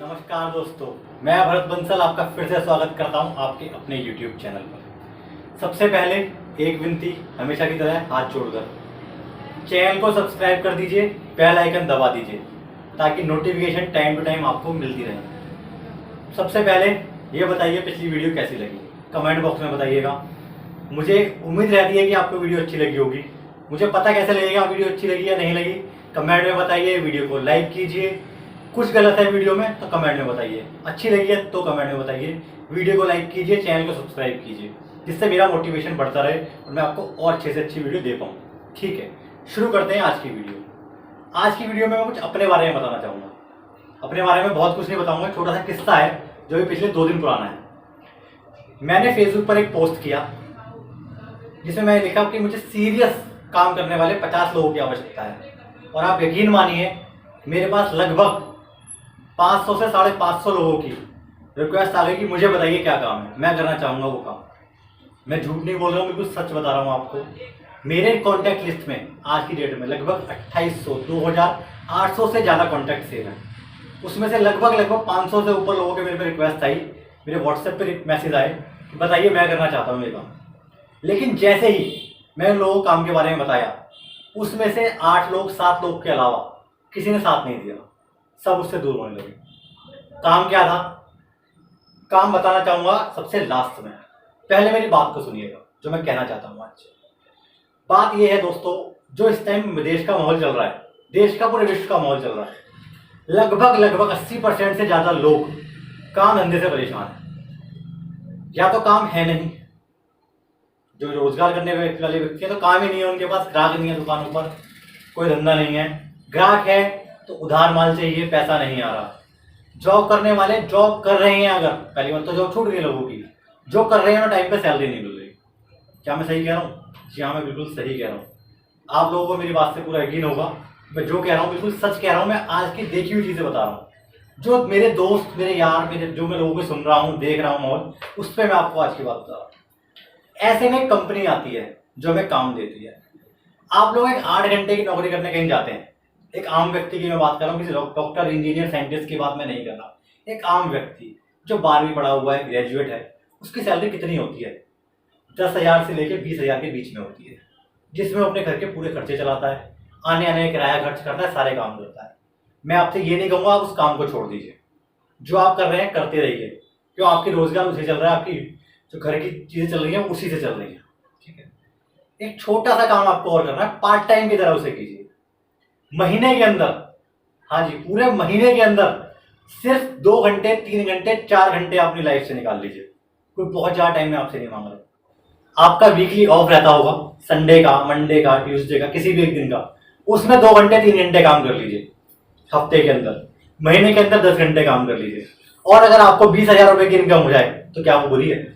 नमस्कार दोस्तों, मैं भरत बंसल आपका फिर से स्वागत करता हूं आपके अपने YouTube चैनल पर। सबसे पहले एक विनती, हमेशा की तरह हाथ जोड़कर चैनल को सब्सक्राइब कर दीजिए, बेल आइकन दबा दीजिए ताकि नोटिफिकेशन टाइम टू टाइम आपको मिलती रहे। सबसे पहले ये बताइए पिछली वीडियो कैसी लगी, कमेंट बॉक्स में बताइएगा। मुझे उम्मीद रहती है कि आपको वीडियो अच्छी लगी होगी। मुझे पता कैसे लगेगा वीडियो अच्छी लगी या नहीं लगी, कमेंट में बताइए। वीडियो को लाइक कीजिए, कुछ गलत है वीडियो में तो कमेंट में बताइए, अच्छी लगी है तो कमेंट में बताइए। वीडियो को लाइक कीजिए, चैनल को सब्सक्राइब कीजिए, जिससे मेरा मोटिवेशन बढ़ता रहे और मैं आपको और अच्छे से अच्छी वीडियो दे पाऊँ। ठीक है, शुरू करते हैं आज की वीडियो। आज की वीडियो में मैं कुछ अपने बारे में बताना चाहूँगा। अपने बारे में बहुत कुछ नहीं बताऊँगा, छोटा सा किस्सा है जो भी पिछले 2 दिन पुराना है। मैंने फेसबुक पर एक पोस्ट किया जिसमें मैंने लिखा कि मुझे सीरियस काम करने वाले 50 लोगों की आवश्यकता है। और आप यकीन मानिए, मेरे पास लगभग 500 से 550 लोगों की रिक्वेस्ट आ गई कि मुझे बताइए क्या काम है, मैं करना चाहूँगा वो काम। मैं झूठ नहीं बोल रहा हूँ, बिल्कुल सच बता रहा हूँ आपको। मेरे कॉन्टैक्ट लिस्ट में आज की डेट में लगभग 2800 2800 से ज़्यादा कॉन्टैक्ट सेव हैं। उसमें से लगभग 500 से ऊपर लोगों के मेरे पे रिक्वेस्ट आई, मेरे व्हाट्सएप पर मैसेज आए कि बताइए मैं करना चाहता हूँ ये काम। लेकिन जैसे ही मैं लोगों को काम के बारे में बताया, उसमें से 8 लोग 7 लोग के अलावा किसी ने साथ नहीं दिया, सब उससे दूर होने लगे। काम क्या था, काम बताना चाहूँगा सबसे लास्ट में। पहले मेरी बात को सुनिएगा जो मैं कहना चाहता हूँ आज। बात यह है दोस्तों, जो इस टाइम देश का माहौल चल रहा है, देश का पूरे विश्व का माहौल चल रहा है, लगभग 80% से ज़्यादा लोग काम धंधे से परेशान हैं। या तो काम है नहीं, जो रोजगार करने वाले व्यक्ति हैं तो काम ही नहीं है उनके पास, ग्राहक नहीं है दुकानों पर, कोई धंधा नहीं है। ग्राहक है तो उधार माल चाहिए, पैसा नहीं आ रहा। जॉब करने वाले जॉब कर रहे हैं, अगर पहली बात तो जॉब छूट गई लोगों की, जो कर रहे हैं ना टाइम पे सैलरी नहीं मिल रही। क्या मैं सही कह रहा हूँ? जी हाँ, मैं बिल्कुल सही कह रहा हूँ। आप लोगों को मेरी बात से पूरा यकीन होगा, मैं जो कह रहा हूँ बिल्कुल सच कह रहा हूँ। मैं आज की देखी हुई चीज़ें बता रहा हूँ, जो मेरे दोस्त, मेरे यार, मेरे जो मैं लोगों को सुन रहा हूँ, देख रहा हूँ माहौल, उस पर मैं आपको आज की बात बता रहा हूँ। ऐसे में कंपनी आती है जो हमें काम देती है। आप लोग एक 8 घंटे की नौकरी करने कहीं जाते हैं, एक आम व्यक्ति की मैं बात कर रहा हूँ, किसी डॉक्टर, इंजीनियर, साइंटिस्ट की बात मैं नहीं कर रहा। एक आम व्यक्ति जो 12वीं पढ़ा हुआ है, ग्रेजुएट है, उसकी सैलरी कितनी होती है? 10,000 से लेकर 20,000 के बीच में होती है, जिसमें अपने घर के पूरे खर्चे चलाता है, आने आने किराया खर्च करता है, सारे काम करता है। मैं आपसे ये नहीं कहूँगा आप उस काम को छोड़ दीजिए, जो आप कर रहे हैं करते रहिए, क्यों आपकी रोजगार उसी चल रहा है, आपकी जो घर की चीज़ें चल रही हैं उसी से चल रही हैं। ठीक है, एक छोटा सा काम आपको और करना है, पार्ट टाइम की तरह उसे कीजिए। महीने के अंदर, हाँ जी, पूरे महीने के अंदर सिर्फ 2 घंटे, 3 घंटे, 4 घंटे अपनी लाइफ से निकाल लीजिए। कोई बहुत ज़्यादा टाइम में आपसे नहीं मांग रहा। आपका वीकली ऑफ रहता होगा, संडे का, मंडे का, ट्यूसडे का, किसी भी एक दिन का, उसमें 2 घंटे, 3 घंटे काम कर लीजिए हफ्ते के अंदर। महीने के अंदर 10 घंटे काम कर लीजिए। और अगर आपको 20,000 रुपये की इनकम हो जाए तो क्या वो बुरी है?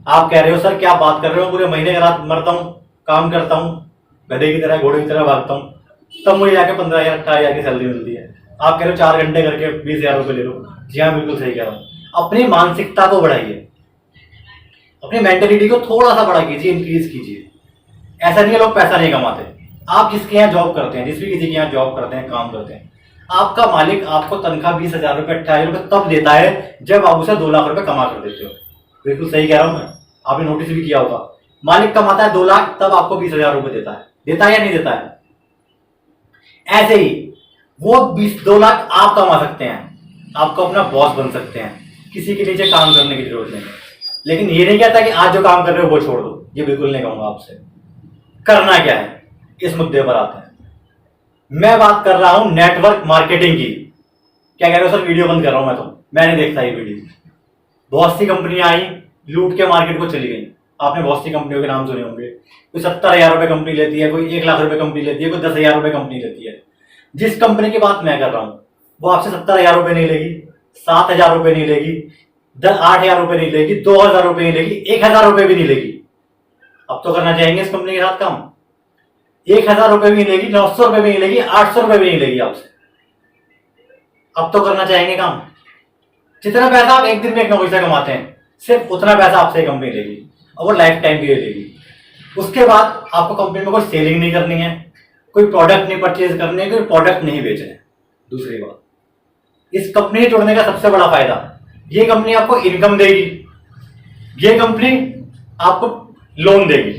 आप कह रहे हो सर क्या बात कर रहे हो, पूरे महीने का रात मरता हूँ, काम करता हूँ, गधे की तरह, घोड़े की तरह भागता हूँ, तब मुझे जाके 15,000, 18,000 की सैलरी मिलती है। आप कह रहे हो 4 घंटे करके 20,000 रुपये ले लो। जी हाँ, बिल्कुल सही कह रहा हूँ। अपनी मानसिकता को बढ़ाइए, अपनी मेंटेलिटी को थोड़ा सा बड़ा कीजिए, इंक्रीज कीजिए। ऐसा नहीं है लोग पैसा नहीं कमाते। आप जिसके यहाँ जॉब करते हैं, जिस भी किसी के यहाँ जॉब करते हैं, काम करते हैं, आपका मालिक आपको तनख्वाह 20,000 रुपये, 28,000 रुपये तब देता है जब आप उसे 2 लाख रुपये कमा कर देते हो। बिल्कुल सही कह रहा हूँ मैं, आपने नोटिस भी किया होगा। मालिक कमाता है 2 लाख, तब आपको 20,000 रुपये देता है या नहीं देता है? ऐसे ही वो 2 लाख आप कमा सकते हैं, आपको अपना बॉस बन सकते हैं, किसी के नीचे काम करने की जरूरत नहीं है। लेकिन ये नहीं कहता कि आज जो काम कर रहे हो वो छोड़ दो, ये बिल्कुल नहीं कहूंगा आपसे। करना क्या है, इस मुद्दे पर आते हैं। मैं बात कर रहा हूं नेटवर्क मार्केटिंग की। क्या कह रहे हो सर, वीडियो बंद कर रहा हूं मैं नहीं देखता ये वीडियो। बहुत सी कंपनियां आई, लूट के मार्केट को चली गई। आपने बहुत सी कंपनियों के नाम सुने होंगे। कोई 70,000 रुपये कंपनी लेती है, कोई 1 लाख रुपये कंपनी लेती है, कोई 10,000 रुपये कंपनी लेती है। जिस कंपनी की बात मैं कर रहा हूं वो आपसे 70,000 रुपये नहीं लेगी, 7,000 रुपये नहीं लेगी, 8,000 रुपये नहीं लेगी, 2,000 रुपये नहीं लेगी, 1,000 रुपये भी नहीं लेगी। अब तो करना चाहेंगे इस कंपनी के साथ काम। 1,000 रुपये भी नहीं लेगी, 900 रुपये भी नहीं लेगी, 800 रुपये भी नहीं लेगी आपसे। अब तो करना चाहेंगे काम। जितना पैसा आप एक दिन में एक नौकरी से कमाते हैं, सिर्फ उतना पैसा आपसे कंपनी लेगी, और वो लाइफ टाइम के लिए लेगी। उसके बाद आपको कंपनी में कोई सेलिंग नहीं करनी है, कोई प्रोडक्ट नहीं परचेज करने, कोई प्रोडक्ट नहीं बेचने। दूसरी बात, इस कंपनी से जुड़ने का सबसे बड़ा फायदा, ये कंपनी आपको इनकम देगी, ये कंपनी आपको लोन देगी।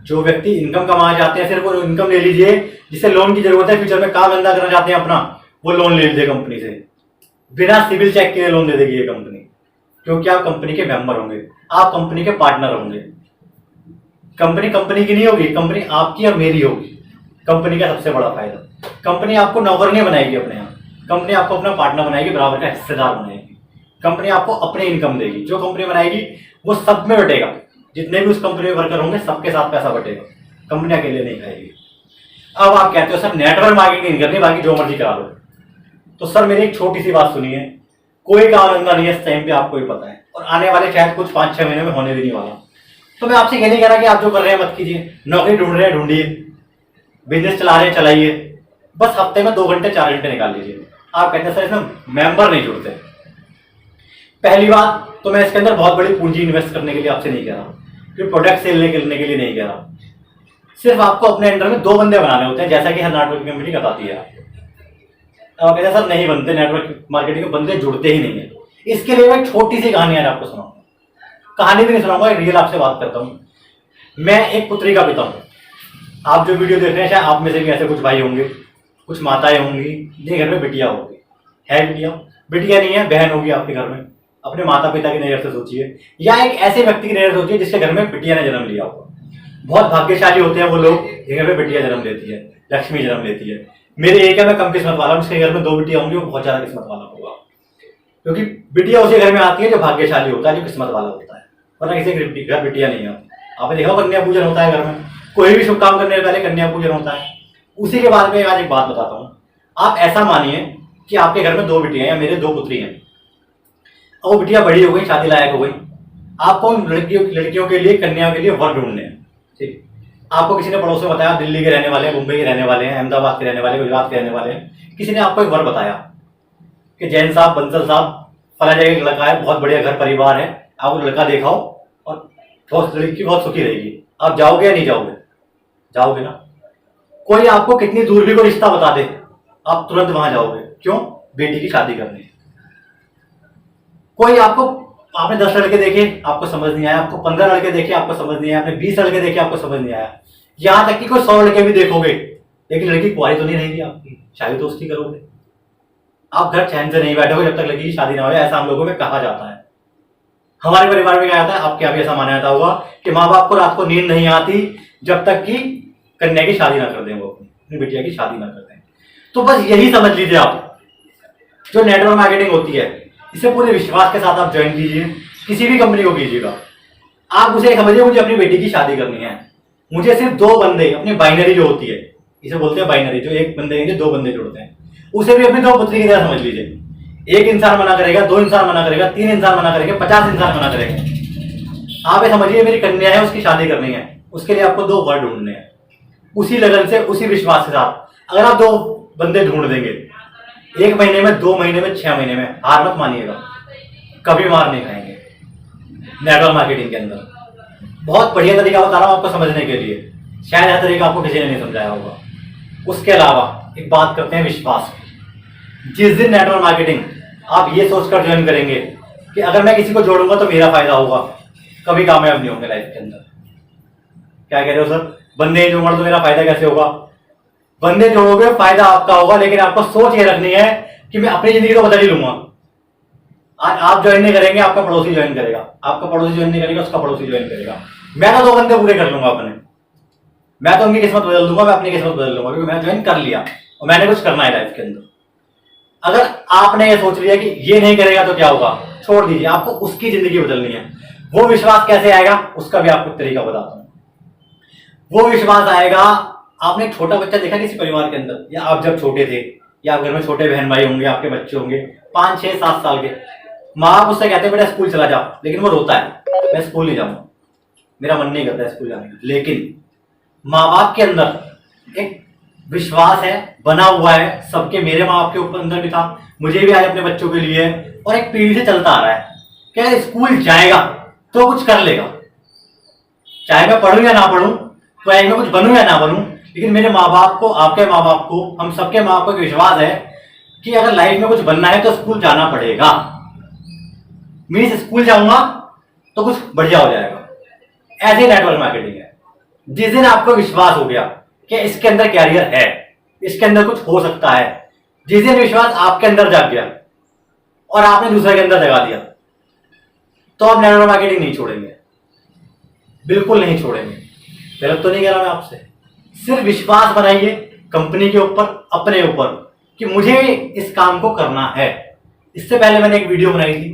जो व्यक्ति इनकम कमाना चाहते हैं सिर्फ वो इनकम ले लीजिए, जिसे लोन की जरूरत है, फ्यूचर में काम धंधा करना चाहते हैं अपना, वो लोन ले लीजिए कंपनी से, बिना सिविल चेक के लोन दे देगी ये कंपनी, क्योंकि आप कंपनी के मेंबर होंगे, आप कंपनी के पार्टनर होंगे। कंपनी कंपनी की नहीं होगी, कंपनी आपकी और मेरी होगी। कंपनी का सबसे बड़ा फायदा, कंपनी आपको नौकर नहीं बनाएगी अपने यहाँ, कंपनी आपको अपना पार्टनर बनाएगी, बराबर का हिस्सेदार बनाएगी। कंपनी आपको अपनी इनकम देगी, जो कंपनी बनाएगी वो सब में बटेगा, जितने भी उस कंपनी में वर्कर होंगे सबके साथ पैसा बटेगा, कंपनी अकेले नहीं खाएगी। अब आप कहते हो सर नेटवर्क मार्केटिंग नहीं करनी, बाकी जो मर्जी करा लो। तो सर मेरी एक छोटी सी बात सुनिए, कोई काम धंधा नहीं है इस टाइम पे, आपको भी पता है, और आने वाले शायद कुछ 5-6 महीने में होने भी नहीं वाला। तो मैं आपसे ये नहीं कह रहा कि आप जो कर रहे हैं मत कीजिए, नौकरी ढूंढ रहे हैं ढूंढिए, बिजनेस चला रहे हैं चलाइए, बस हफ्ते में 2 घंटे 4 घंटे निकाल लीजिए। आप कहते हैं सर इसमें मेंबर नहीं जुड़ते। पहली बात तो मैं इसके अंदर बहुत बड़ी पूंजी इन्वेस्ट करने के लिए आपसे नहीं कह रहा, फिर प्रोडक्ट सेल करने के लिए नहीं कह रहा, सिर्फ आपको अपने अंडर में 2 बंदे बनाने होते हैं, जैसा कि हर नेटवर्क कंपनी बताती है। आप कहते हैं सर नहीं बनते, नेटवर्क मार्केटिंग में बंदे जुड़ते ही नहीं है। इसके लिए मैं छोटी सी कहानी आज आपको सुनाऊंगा, कहानी भी नहीं सुनाऊंगा, रियल आपसे बात करता हूँ। मैं एक पुत्री का पिता हूँ। आप जो वीडियो देख रहे हैं शायद आप में से भी ऐसे कुछ भाई होंगे, कुछ माताएं होंगी जिनके घर में बिटिया होगी, है बिटिया, बिटिया नहीं है बहन होगी आपके घर में। अपने माता पिता की नजर से सोचिए, या एक ऐसे व्यक्ति की नजर से सोचिए जिसके घर में बिटिया ने जन्म लिया होगा। बहुत भाग्यशाली होते हैं वो लोग जिनके घर में बिटिया जन्म लेती है, लक्ष्मी जन्म लेती है। मेरे एक है, मैं कम किस्मत वाला हूँ, जिसके घर में 2 बिटिया होंगी वो बहुत ज्यादा किस्मत वाला होगा, क्योंकि बिटिया उसी घर में आती है जो भाग्यशाली होता है, जो किस्मत वाला होता है, वरना किसी घर बिटिया नहीं आती। आपने देखा कन्या पूजन होता है घर में, कोई भी शुभ काम करने से पहले कन्या पूजन होता है। उसी के बाद में आज एक बात बताता हूँ, आप ऐसा मानिए कि आपके घर में 2 बिटियां या मेरे 2 पुत्री हैं, और वो बिटिया बड़ी हो गई, शादी लायक हो गई, आपको उन लड़कियों के लिए, कन्या के लिए वर ढूंढने हैं। ठीक, आपको किसी ने पड़ोस में बताया दिल्ली के रहने वाले हैं, मुंबई के रहने वाले हैं, अहमदाबाद के रहने वाले, गुजरात के रहने वाले हैं, किसी ने आपको एक वर बताया कि जैन साहब, बंसल साहब, फला जगह एक लड़का है, बहुत बढ़िया घर परिवार है, आप वो लड़का दिखाओ और लड़की बहुत सुखी रहेगी। आप जाओगे या नहीं जाओगे? जाओगे ना। कोई आपको कितनी दूर भी कोई रिश्ता बता दे, आप तुरंत वहां जाओगे। क्यों? बेटी की शादी करनी है। कोई आपने 10 लड़के देखे, आपको समझ नहीं आया, आपको 15 लड़के देखे, आपको समझ नहीं आया, आपने 20 लड़के देखे, आपको समझ नहीं आया, यहां तक कि कोई 100 लड़के भी देखोगे, लेकिन लड़की कुंवारी तो नहीं रहेगी आपकी, शादी तो उसकी करोगे। आप घर चैन से नहीं बैठोगे जब तक लड़की की शादी ना हो, ऐसा हम लोगों में कहा जाता है। हमारे परिवार में क्या आता है, आपके यहाँ भी ऐसा माना जाता होगा कि माँ बाप को रात को नींद नहीं आती जब तक कि कन्या की शादी ना कर दें, वो अपनी बिटिया की शादी ना कर दें। तो बस यही समझ लीजिए, आप जो नेटवर्क मार्केटिंग होती है, इसे पूरे विश्वास के साथ आप ज्वाइन कीजिए, किसी भी कंपनी को कीजिएगा। आप उसे समझिए मुझे अपनी बेटी की शादी करनी है, मुझे सिर्फ 2 बंदे, अपनी बाइनरी जो होती है, इसे बोलते हैं बाइनरी, जो एक बंदे हैं 2 बंदे जुड़ते हैं, उसे भी अपनी 2 पुत्री की तरह समझ लीजिए। 1 इंसान मना करेगा, 2 इंसान मना करेगा, 3 इंसान मना करेगा, 50 इंसान मना करेगा। आप ये समझिए मेरी कन्या है, उसकी शादी करनी है, उसके लिए आपको 2 वर ढूंढने हैं। उसी लगन से, उसी विश्वास के साथ अगर आप 2 बंदे ढूंढ देंगे, 1 महीने में, 2 महीने में, 6 महीने में, हार मत मानिएगा, कभी मार नहीं खाएंगे। नेटवर्क मार्केटिंग के अंदर बहुत बढ़िया तरीका बता रहा हूं आपको समझने के लिए, शायद यह तरीका आपको किसी ने नहीं समझाया होगा। उसके अलावा एक बात करते हैं विश्वास की। जिस दिन नेटवर्क मार्केटिंग आप ये सोचकर ज्वाइन करेंगे कि अगर मैं किसी को जोड़ूंगा तो मेरा फायदा होगा, कभी कामयाब नहीं होंगे लाइफ के अंदर। क्या कह रहे हो सर, बंदे नहीं जोड़ूंगा तो मेरा फायदा कैसे होगा? बंदे जोड़ोगे फायदा आपका होगा, लेकिन आपको सोच ये रखनी है कि मैं अपनी जिंदगी तो बदल ही लूंगा। आज आप ज्वाइन नहीं करेंगे, आपका पड़ोसी ज्वाइन करेगा, आपका पड़ोसी ज्वाइन नहीं करेगा, उसका पड़ोसी ज्वाइन करेगा। मैं तो 2 बंदे पूरे कर लूंगा अपने, मैं तो उनकी किस्मत बदल दूंगा, मैं अपनी किस्मत बदल लूंगा, क्योंकि मैं ज्वाइन कर लिया और मैंने कुछ करना है लाइफ के अंदर। अगर आपने ये सोच लिया कि ये नहीं करेगा तो क्या होगा, छोड़ दीजिए, आपको उसकी जिंदगी बदलनी है। वो विश्वास कैसे आएगा उसका भी आपको तरीका बताता हूं। वो विश्वास आएगा, आपने एक छोटा बच्चा देखा किसी परिवार के अंदर, या आप जब छोटे थे, या घर में छोटे बहन भाई होंगे, आपके बच्चे होंगे 5, 6, 7 साल के, माँ बाप उससे कहते हैं बेटा स्कूल चला जा, लेकिन वो रोता है, मैं स्कूल नहीं जाऊंगा, मेरा मन नहीं करता है स्कूल जाने का। लेकिन माँ बाप के अंदर एक विश्वास है, बना हुआ है, सबके, मेरे माँ बाप के ऊपर अंदर भी था, मुझे भी आज अपने बच्चों के लिए, और एक पीढ़ी से चलता आ रहा है, क्या स्कूल जाएगा तो कुछ कर लेगा, चाहे मैं पढ़ूं या ना पढ़ूं, चाहे मैं कुछ बनूं या ना बनूं, लेकिन मेरे माँ बाप को, आपके माँ बाप को, हम सबके माँ बाप को एक विश्वास है कि अगर लाइफ में कुछ बनना है तो स्कूल जाना पड़ेगा। मीन्स स्कूल जाऊंगा तो कुछ बढ़िया हो जाएगा। ऐसे नेटवर्क मार्केटिंग है। जिस दिन आपको विश्वास हो गया कि इसके अंदर कैरियर है, इसके अंदर कुछ हो सकता है, जिस दिन विश्वास आपके अंदर जाग गया और आपने दूसरे के अंदर जगा दिया, तो आप नेटवर्क मार्केटिंग नहीं छोड़ेंगे, बिल्कुल नहीं छोड़ेंगे। गलत तो नहीं कह रहा मैं आपसे। सिर्फ विश्वास बनाइए कंपनी के ऊपर, अपने ऊपर, कि मुझे इस काम को करना है। इससे पहले मैंने एक वीडियो बनाई थी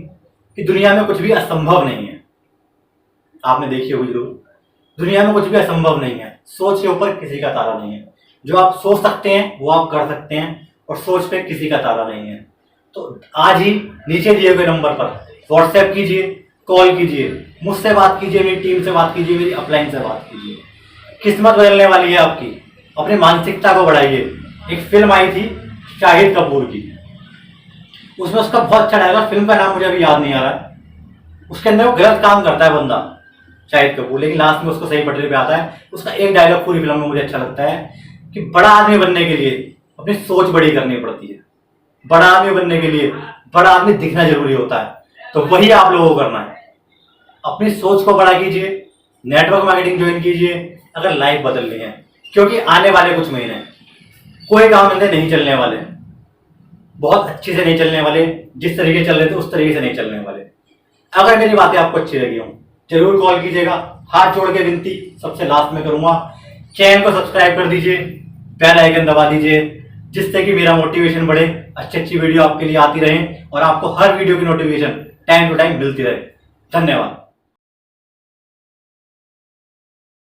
कि दुनिया में कुछ भी असंभव नहीं है, आपने देखी होगी जरूर। दुनिया में कुछ भी असंभव नहीं है, सोच के ऊपर किसी का तारा नहीं है। जो आप सोच सकते हैं वो आप कर सकते हैं, और सोच पे किसी का तारा नहीं है। तो आज ही नीचे दिए हुए नंबर पर व्हाट्सएप कीजिए, कॉल कीजिए, मुझसे बात कीजिए, मेरी टीम से बात कीजिए, मेरी अपलाइन से बात कीजिए। किस्मत बदलने वाली है आपकी। अपनी मानसिकता को बढ़ाइए। एक फिल्म आई थी शाहिद कपूर की, उसमें उसका बहुत अच्छा डायलॉग, फिल्म का नाम मुझे अभी याद नहीं आ रहा है, उसके अंदर वो गलत काम करता है बंदा शाहिद कपूर, लेकिन लास्ट में उसको सही पटरी पे आता है। उसका एक डायलॉग पूरी फिल्म में मुझे अच्छा लगता है कि बड़ा आदमी बनने के लिए अपनी सोच बड़ी करनी पड़ती है। बड़ा आदमी बनने के लिए बड़ा आदमी दिखना जरूरी होता है। तो वही आप लोगों को करना है। अपनी सोच को बड़ा कीजिए, नेटवर्क मार्केटिंग ज्वाइन कीजिए अगर लाइफ बदलनी है, क्योंकि आने वाले कुछ महीने कोई काम धंधे नहीं चलने वाले, बहुत अच्छे से नहीं चलने वाले। जिस तरीके चल रहे थे उस तरीके से नहीं चलने वाले। अगर मेरी बातें आपको अच्छी लगी हो जरूर कॉल कीजिएगा। हाथ जोड़ के विनती सबसे लास्ट में करूंगा, चैनल को सब्सक्राइब कर दीजिए, बेल आइकन दबा दीजिए, जिससे कि मेरा मोटिवेशन बढ़े, अच्छी अच्छी वीडियो आपके लिए आती रहे और आपको हर वीडियो की नोटिफिकेशन टाइम टू टाइम मिलती रहे। धन्यवाद।